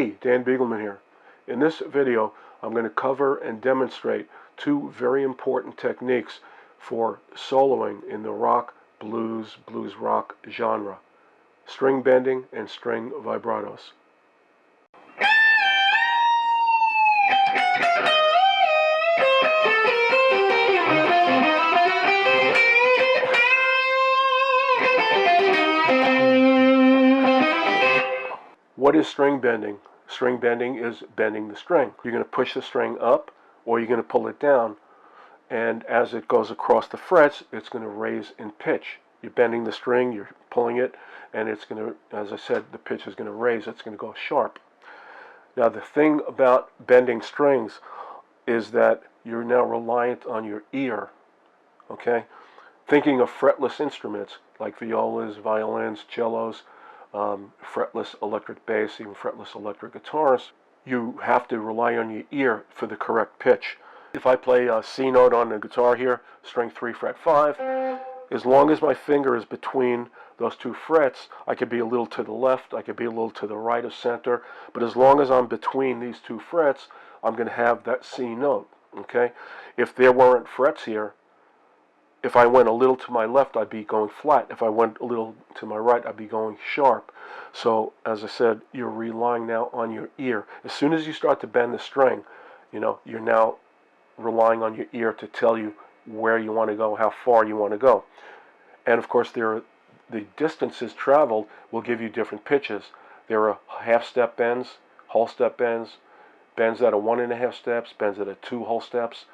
Hey, Dan Beagleman here. In this video, I'm going to cover and demonstrate two very important techniques for soloing in the rock, blues rock genre: string bending and string vibratos. What is string bending? String bending is bending the string. You're going to push the string up or you're going to pull it down, and as it goes across the frets, it's going to raise in pitch. You're bending the string, you're pulling it, and it's going to, as I said, the pitch is going to raise, it's going to go sharp. Now the thing about bending strings is that you're now reliant on your ear, okay? Thinking of fretless instruments like violas, violins, cellos, fretless electric bass, even fretless electric guitars, you have to rely on your ear for the correct pitch. If I play a C note on the guitar here, string 3 fret 5, as long as my finger is between those two frets, I could be a little to the left, I could be a little to the right of center, but as long as I'm between these two frets, I'm going to have that C note, okay? If there weren't frets here, if I went a little to my left, I'd be going flat. If I went a little to my right, I'd be going sharp. So, as I said, you're relying now on your ear. As soon as you start to bend the string, you're now relying on your ear to tell you where you want to go, how far you want to go. And of course, the distances traveled will give you different pitches. There are half-step bends, whole step bends, bends that are 1.5 steps, bends that are 2 whole steps,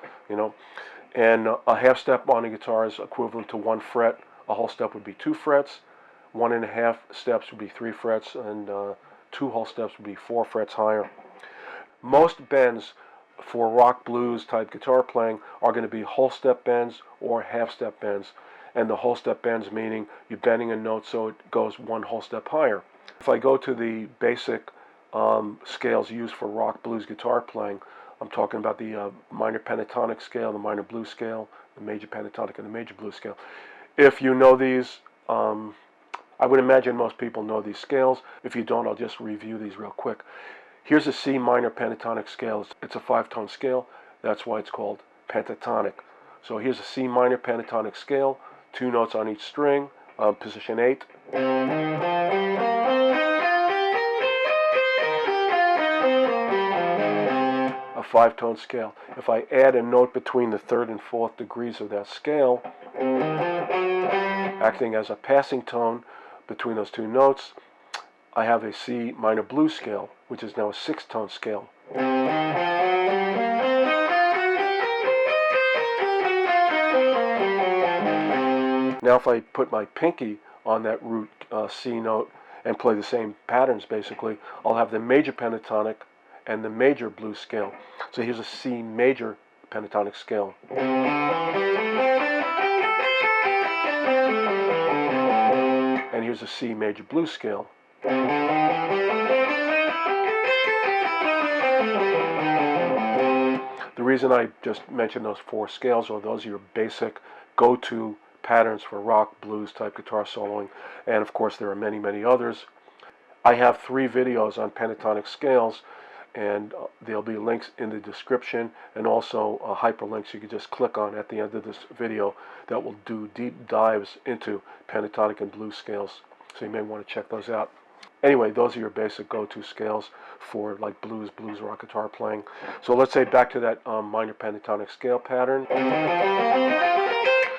And a half step on a guitar is equivalent to 1 fret. A whole step would be 2 frets. 1.5 steps would be 3 frets, and 2 whole steps would be 4 frets higher. Most bends for rock blues type guitar playing are going to be whole step bends or half step bends. And the whole step bends meaning you're bending a note so it goes 1 whole step higher. If I go to the basic scales used for rock blues guitar playing, I'm talking about the minor pentatonic scale, the minor blues scale, the major pentatonic, and the major blues scale. If you know these, I would imagine most people know these scales. If you don't, I'll just review these real quick. Here's a C minor pentatonic scale. It's a 5-tone scale. That's why it's called pentatonic. So here's a C minor pentatonic scale, 2 notes on each string, position 8. A 5-tone scale. If I add a note between the 3rd and 4th degrees of that scale, acting as a passing tone between those 2 notes, I have a C minor blues scale, which is now a 6-tone scale. Now if I put my pinky on that root C note and play the same patterns basically, I'll have the major pentatonic and the major blues scale. So here's a C major pentatonic scale. And here's a C major blues scale. The reason I just mentioned those 4 scales are those are your basic go-to patterns for rock, blues type guitar soloing. And of course there are many, many others. I have 3 videos on pentatonic scales, and there'll be links in the description and also hyperlinks you can just click on at the end of this video that will do deep dives into pentatonic and blues scales. So you may want to check those out. Anyway, those are your basic go-to scales for like blues rock guitar playing. So let's say back to that minor pentatonic scale pattern.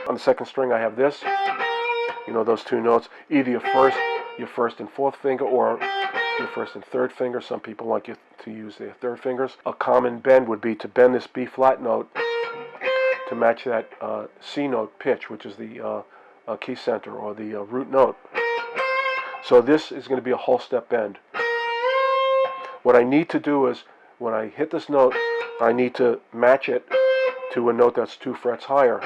On the 2nd string I have this, those 2 notes, either your first and 4th finger or your 1st and 3rd finger. Some people like you to use their 3rd fingers. A common bend would be to bend this B flat note to match that C note pitch, which is the key center or the root note. So this is going to be a whole step bend. What I need to do is, when I hit this note, I need to match it to a note that's 2 frets higher.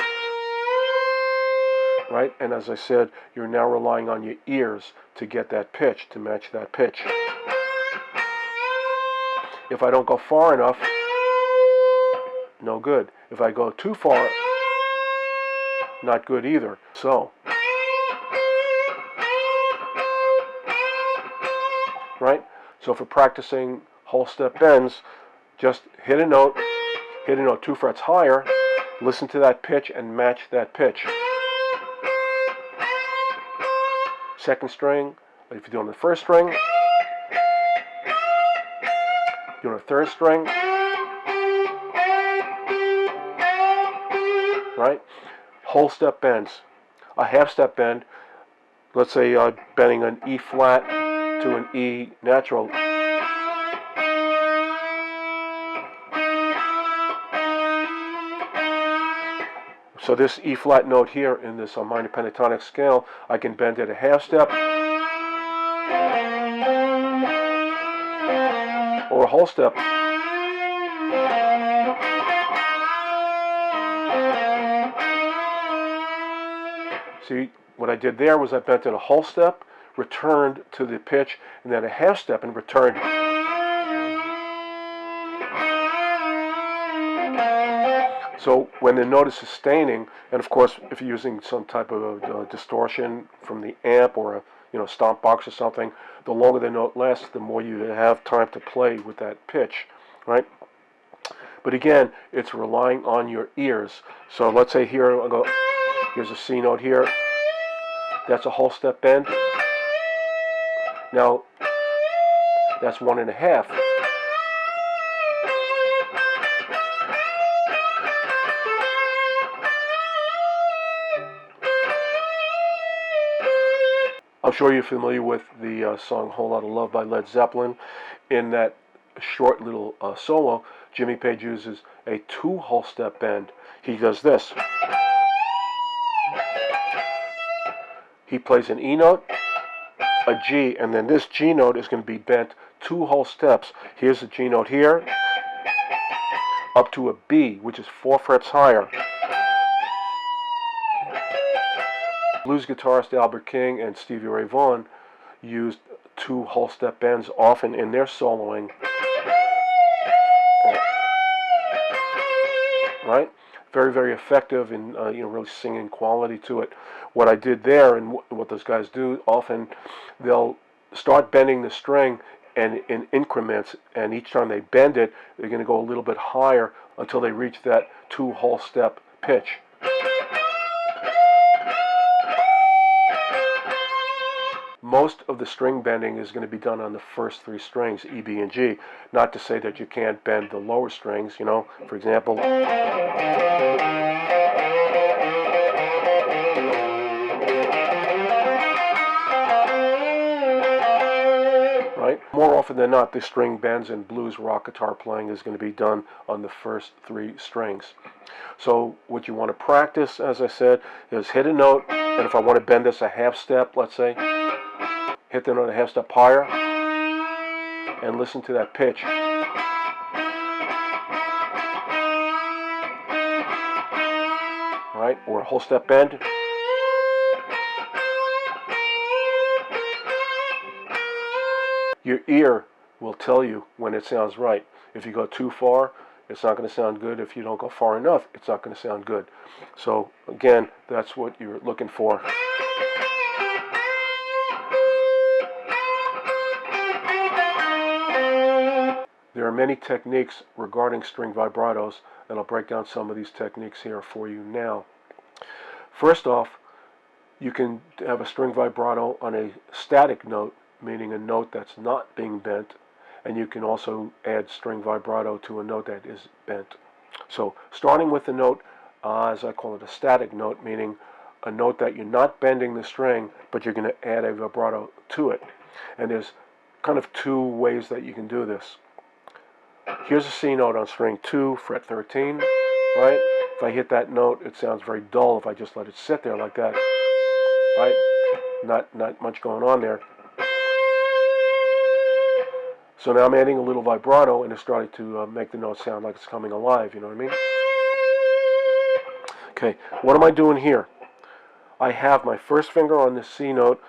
Right? And as I said, you're now relying on your ears to get that pitch, to match that pitch. If I don't go far enough, no good. If I go too far, not good either. So, right? So for practicing whole step bends, just hit a note 2 frets higher, listen to that pitch and match that pitch. Second string, if you're doing the first string, doing a third string, right? Whole step bends. A half step bend, let's say bending an E flat to an E natural. So this E flat note here in this minor pentatonic scale, I can bend it a half step or a whole step. See, what I did there was I bent it a whole step, returned to the pitch, and then a half step and returned. So when the note is sustaining, and of course if you're using some type of distortion from the amp or a stomp box or something, the longer the note lasts, the more you have time to play with that pitch, right? But again, it's relying on your ears. So let's say here, I'll go, here's a C note here. That's a whole step bend. Now, that's 1.5. I'm sure you're familiar with the song Whole Lotta Love by Led Zeppelin. In that short little solo, Jimmy Page uses a 2 whole step bend. He does this. He plays an E note, a G, and then this G note is going to be bent 2 whole steps. Here's a G note here, up to a B, which is 4 frets higher. Blues guitarist Albert King and Stevie Ray Vaughan used 2 whole step bends often in their soloing. Right? Very, very effective in really singing quality to it. What I did there, and what those guys do often, they'll start bending the string and in increments, and each time they bend it, they're going to go a little bit higher until they reach that 2 whole step pitch. Most of the string bending is going to be done on the first 3 strings, E, B, and G. Not to say that you can't bend the lower strings, for example. Right? More often than not, the string bends in blues rock guitar playing is going to be done on the first 3 strings. So what you want to practice, as I said, is hit a note, and if I want to bend this a half step, let's say, hit the note a half step higher, and listen to that pitch. Right? Or a whole step bend. Your ear will tell you when it sounds right. If you go too far, it's not going to sound good. If you don't go far enough, it's not going to sound good. So again, that's what you're looking for. There are many techniques regarding string vibratos, and I'll break down some of these techniques here for you now. First off, you can have a string vibrato on a static note, meaning a note that's not being bent, and you can also add string vibrato to a note that is bent. So starting with the note, as I call it, a static note, meaning a note that you're not bending the string, but you're going to add a vibrato to it. And there's kind of 2 ways that you can do this. Here's a C note on string 2, fret 13, right? If I hit that note, it sounds very dull if I just let it sit there like that, right? Not much going on there. So now I'm adding a little vibrato, and it's starting to make the note sound like it's coming alive, you know what I mean? Okay, what am I doing here? I have my first finger on the C note.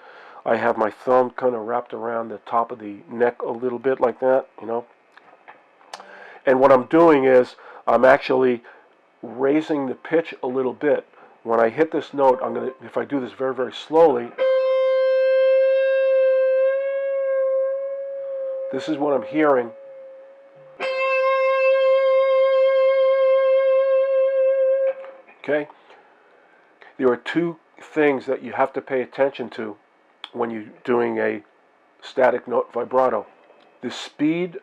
I have my thumb kind of wrapped around the top of the neck a little bit like that, And what I'm doing is I'm actually raising the pitch a little bit. When I hit this note, if I do this very, very slowly, this is what I'm hearing Okay? There are two things that you have to pay attention to when you're doing a static note vibrato. The speed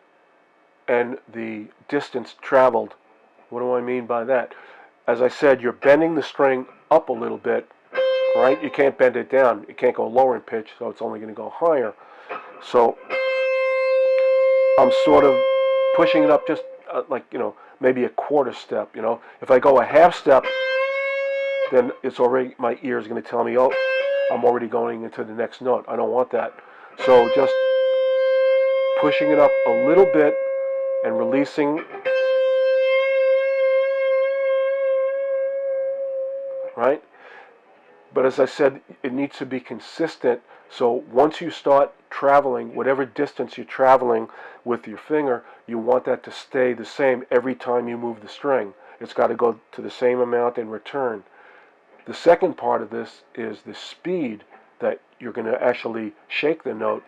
and the distance traveled. What do I mean by that? As I said, you're bending the string up a little bit, right? You can't bend it down. You can't go lower in pitch, so it's only going to go higher. So I'm sort of pushing it up just like, maybe a quarter step, If I go a half step, then it's already, my ear is going to tell me, oh, I'm already going into the next note. I don't want that. So just pushing it up a little bit and releasing, right? But as I said, it needs to be consistent. So once you start traveling, whatever distance you're traveling with your finger, you want that to stay the same every time you move the string. It's got to go to the same amount in return. The second part of this is the speed that you're going to actually shake the note.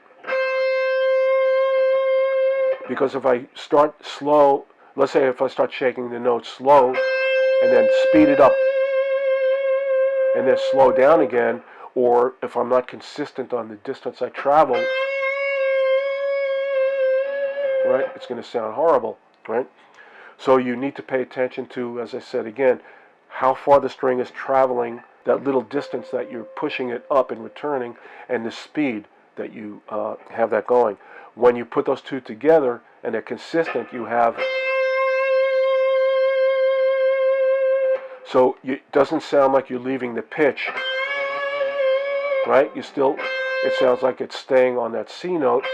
Because if I start slow, let's say if I start shaking the note slow and then speed it up and then slow down again, or if I'm not consistent on the distance I travel, right, it's going to sound horrible, right? So you need to pay attention to, as I said again, how far the string is traveling, that little distance that you're pushing it up and returning, and the speed that you have that going. When you put those two together and they're consistent, you have... So it doesn't sound like you're leaving the pitch, right? It sounds like it's staying on that C note,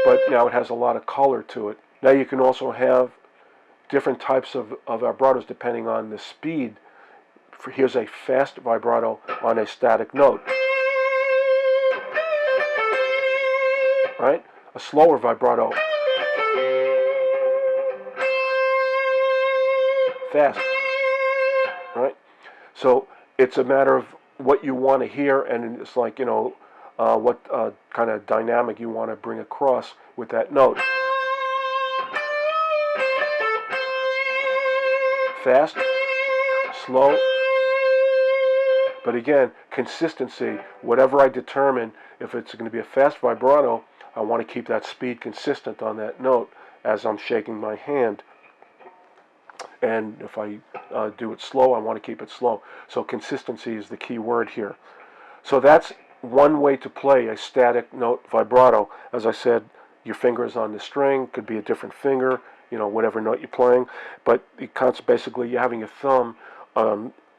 but now it has a lot of color to it. Now you can also have different types of vibratos depending on the speed. Here's a fast vibrato on a static note, right? A slower vibrato, fast, right? So it's a matter of what you want to hear, and it's like, what kind of dynamic you want to bring across with that note. Fast, slow, but again, consistency. Whatever I determine, if it's going to be a fast vibrato, I want to keep that speed consistent on that note as I'm shaking my hand. And if I do it slow, I want to keep it slow. So consistency is the key word here. So that's one way to play a static note vibrato. As I said, your finger is on the string, could be a different finger, whatever note you're playing. But basically you're having your thumb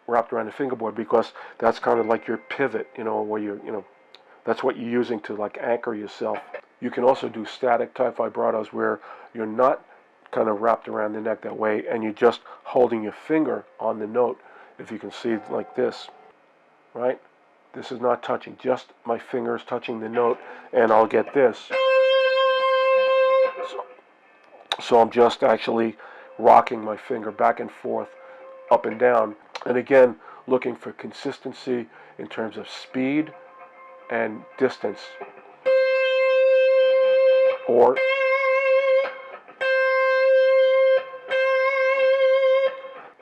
wrapped around the fingerboard, because that's kind of like your pivot, where that's what you're using to like anchor yourself. You can also do static type vibratos where you're not kind of wrapped around the neck that way, and you're just holding your finger on the note. If you can see, like this, right? This is not touching, just my fingers touching the note, and I'll get this. So I'm just actually rocking my finger back and forth, up and down, and again, looking for consistency in terms of speed and distance.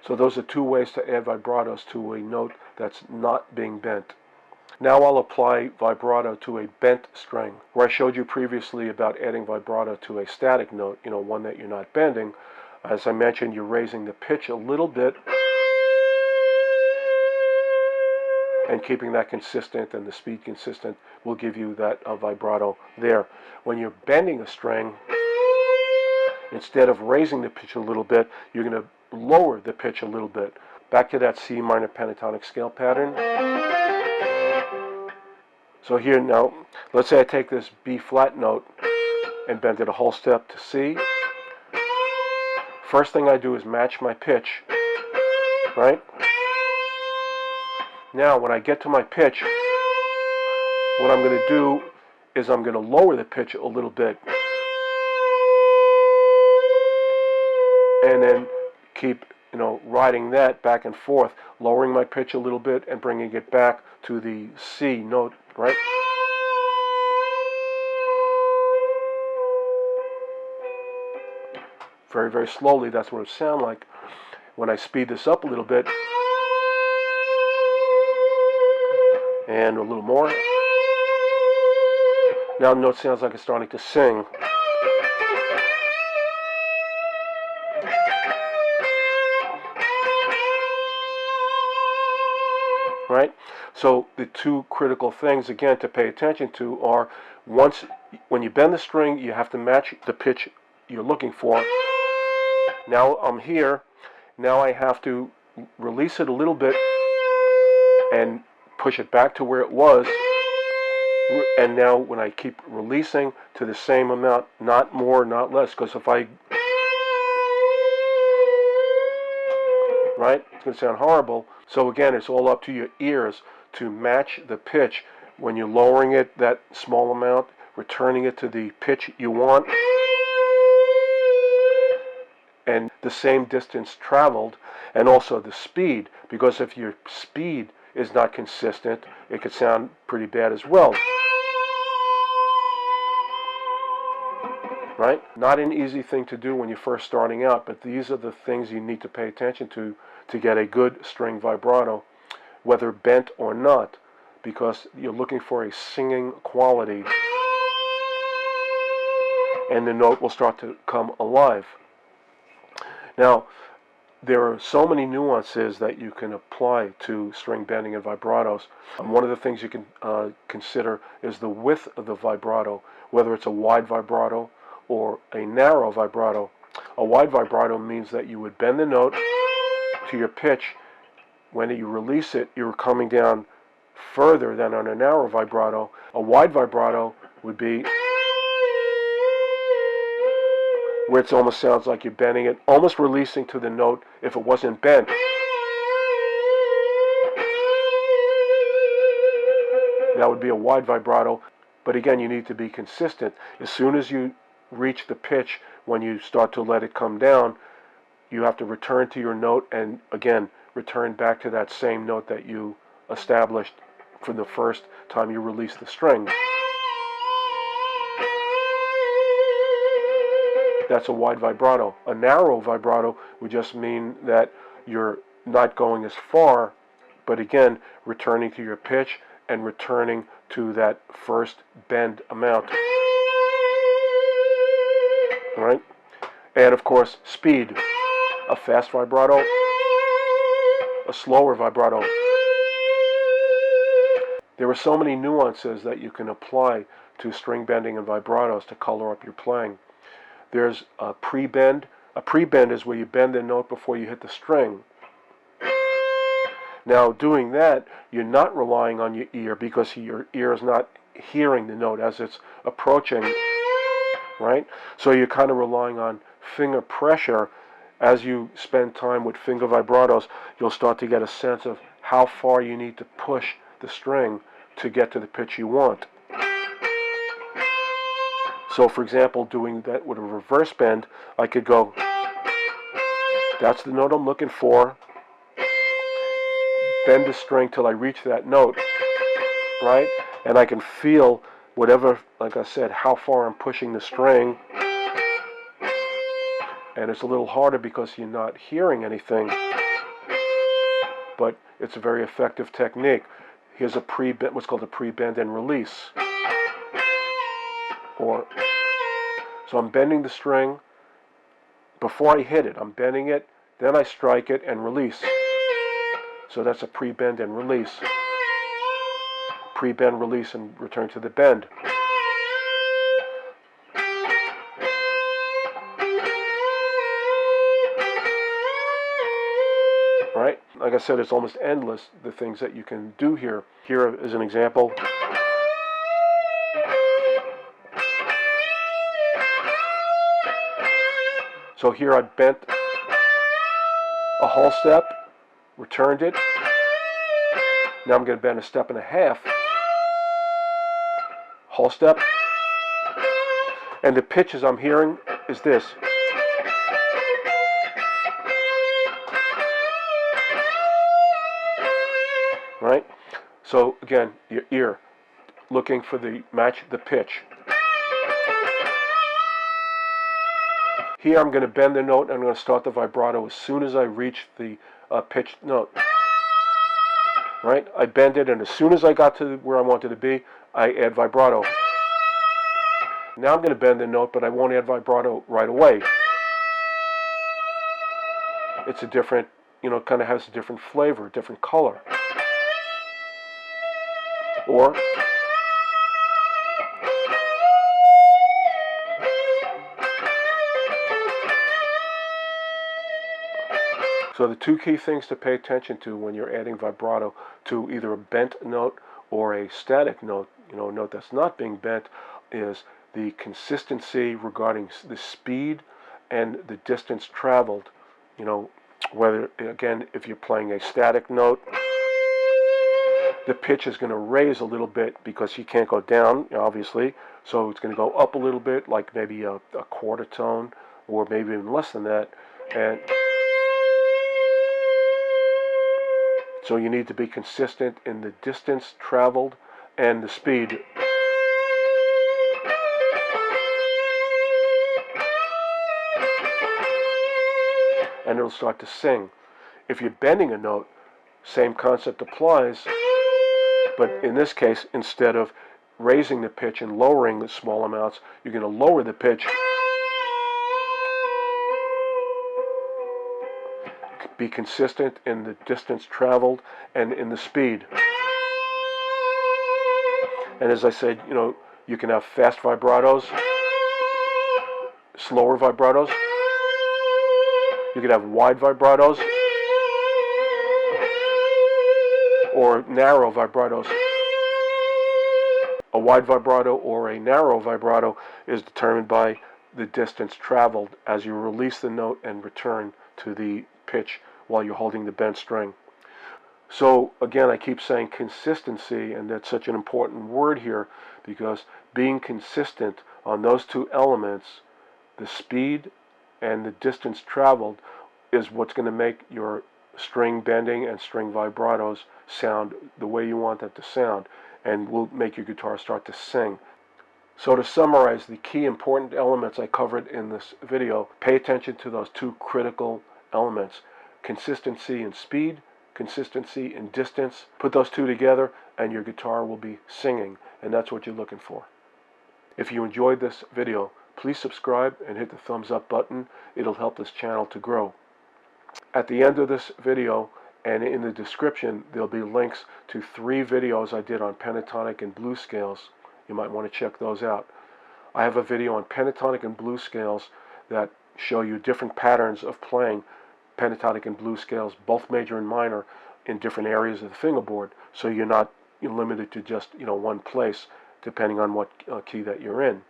So those are two ways to add vibratos to a note that's not being bent. Now I'll apply vibrato to a bent string. Where I showed you previously about adding vibrato to a static note, one that you're not bending, as I mentioned, you're raising the pitch a little bit and keeping that consistent, and the speed consistent will give you that vibrato there. When you're bending a string, instead of raising the pitch a little bit, you're going to lower the pitch a little bit. Back to that C minor pentatonic scale pattern. So here now, let's say I take this B flat note and bend it a whole step to C. First thing I do is match my pitch, right? Now when I get to my pitch, what I'm going to do is I'm going to lower the pitch a little bit, and then keep riding that back and forth, lowering my pitch a little bit and bringing it back to the C note, right? Very, very slowly, that's what it sounds like. When I speed this up a little bit, and a little more, now the note sounds like it's starting to sing. Right? So the two critical things, again, to pay attention to are, when you bend the string, you have to match the pitch you're looking for. Now I'm here. Now I have to release it a little bit and push it back to where it was. And now when I keep releasing to the same amount, not more, not less, because if I, right, it's going to sound horrible. So again, it's all up to your ears to match the pitch. When you're lowering it that small amount, returning it to the pitch you want, and the same distance traveled, and also the speed, because if your speed is not consistent, it could sound pretty bad as well. Right? Not an easy thing to do when you're first starting out, but these are the things you need to pay attention to get a good string vibrato, whether bent or not, because you're looking for a singing quality, and the note will start to come alive. Now, there are so many nuances that you can apply to string bending and vibratos. One of the things you can consider is the width of the vibrato, whether it's a wide vibrato or a narrow vibrato. A wide vibrato means that you would bend the note to your pitch. When you release it, you're coming down further than on a narrow vibrato. A wide vibrato would be where it almost sounds like you're bending it, almost releasing to the note if it wasn't bent. That would be a wide vibrato, but again, you need to be consistent. As soon as you reach the pitch, when you start to let it come down, you have to return to your note and again return back to that same note that you established from the first time you released the string. That's a wide vibrato. A narrow vibrato would just mean that you're not going as far, but again, returning to your pitch and returning to that first bend amount. All right? And of course, speed. A fast vibrato, a slower vibrato. There are so many nuances that you can apply to string bending and vibratos to color up your playing. There's a pre-bend. A pre-bend is where you bend the note before you hit the string. Now, doing that, you're not relying on your ear because your ear is not hearing the note as it's approaching, right? So you're kind of relying on finger pressure. As you spend time with finger vibratos, you'll start to get a sense of how far you need to push the string to get to the pitch you want. So, for example, doing that with a reverse bend, I could go, that's the note I'm looking for, bend the string till I reach that note, right? And I can feel whatever, like I said, how far I'm pushing the string. And it's a little harder because you're not hearing anything, but it's a very effective technique. Here's a pre-bend, what's called a pre-bend and release. So I'm bending the string before I hit it. I'm bending it, then I strike it and release. So that's a pre-bend and release. Pre-bend, release, and return to the bend. Right? Like I said, it's almost endless, the things that you can do here. Here is an example. So here I bent a whole step, returned it. Now I'm going to bend a step and a half. Whole step. And the pitches I'm hearing is this. Right? So again, your ear looking for the match the pitch. Here I'm going to bend the note and I'm going to start the vibrato as soon as I reach the pitched note. Right? I bend it, and as soon as I got to where I wanted to be, I add vibrato. Now I'm going to bend the note, but I won't add vibrato right away. It's a different, kind of has a different flavor, different color. Or so the two key things to pay attention to when you're adding vibrato to either a bent note or a static note, a note that's not being bent, is the consistency regarding the speed and the distance traveled. Whether, again, if you're playing a static note, the pitch is going to raise a little bit because you can't go down, obviously, so it's going to go up a little bit, like maybe a quarter tone, or maybe even less than that, and so you need to be consistent in the distance traveled and the speed. And it'll start to sing. If you're bending a note, same concept applies, but in this case, instead of raising the pitch and lowering the small amounts, you're going to lower the pitch. Be consistent in the distance traveled and in the speed. And as I said, you can have fast vibratos, slower vibratos. You could have wide vibratos or narrow vibratos. A wide vibrato or a narrow vibrato is determined by the distance traveled as you release the note and return to the pitch while you're holding the bent string. So again, I keep saying consistency, and that's such an important word here, because being consistent on those two elements, the speed and the distance traveled, is what's going to make your string bending and string vibratos sound the way you want them to sound, and will make your guitar start to sing. So to summarize the key important elements I covered in this video, pay attention to those two critical elements: consistency in speed, consistency in distance. Put those two together and your guitar will be singing, and that's what you're looking for. If you enjoyed this video, please subscribe and hit the thumbs up button. It'll help this channel to grow. At the end of this video and in the description, there'll be links to 3 videos I did on pentatonic and blues scales. You might want to check those out. I have a video on pentatonic and blues scales that show you different patterns of playing pentatonic and blues scales, both major and minor, in different areas of the fingerboard, so you're not limited to just one place, depending on what key that you're in.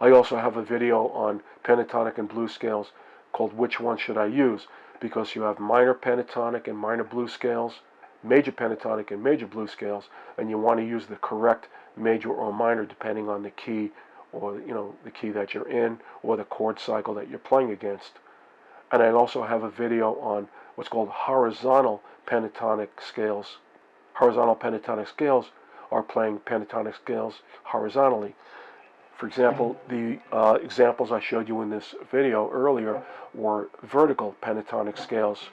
I also have a video on pentatonic and blues scales called Which One Should I Use? Because you have minor pentatonic and minor blues scales, major pentatonic and major blues scales, and you want to use the correct major or minor depending on the key, or the key that you're in, or the chord cycle that you're playing against. And I also have a video on what's called horizontal pentatonic scales. Horizontal pentatonic scales are playing pentatonic scales horizontally. For example, the examples I showed you in this video earlier were vertical pentatonic scales.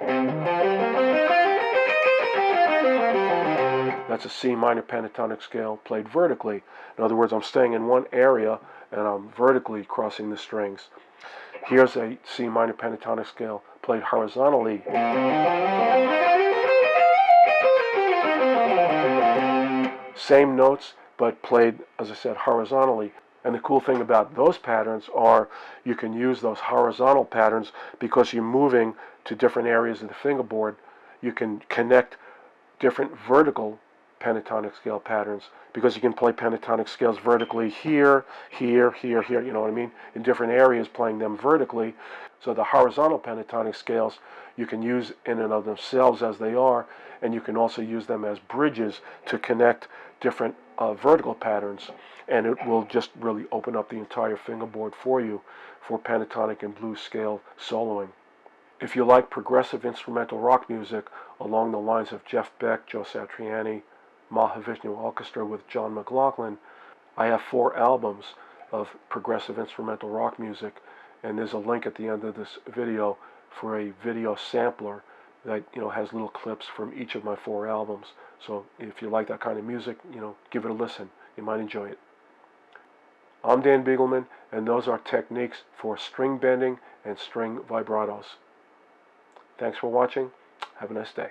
That's a C minor pentatonic scale played vertically. In other words, I'm staying in one area and I'm vertically crossing the strings. Here's a C minor pentatonic scale played horizontally. Same notes, but played, as I said, horizontally. And the cool thing about those patterns are you can use those horizontal patterns because you're moving to different areas of the fingerboard. You can connect different vertical pentatonic scale patterns because you can play pentatonic scales vertically here, here, here, here, you know what I mean? In different areas, playing them vertically. So the horizontal pentatonic scales you can use in and of themselves as they are, and you can also use them as bridges to connect different vertical patterns, and it will just really open up the entire fingerboard for you for pentatonic and blues scale soloing. If you like progressive instrumental rock music along the lines of Jeff Beck, Joe Satriani, Mahavishnu Orchestra with John McLaughlin, I have 4 albums of progressive instrumental rock music, And there's a link at the end of this video for a video sampler that has little clips from each of my 4 albums. So if you like that kind of music, give it a listen. You might enjoy it. I'm Dan Beagleman, and those are techniques for string bending and string vibratos. Thanks for watching. Have a nice day.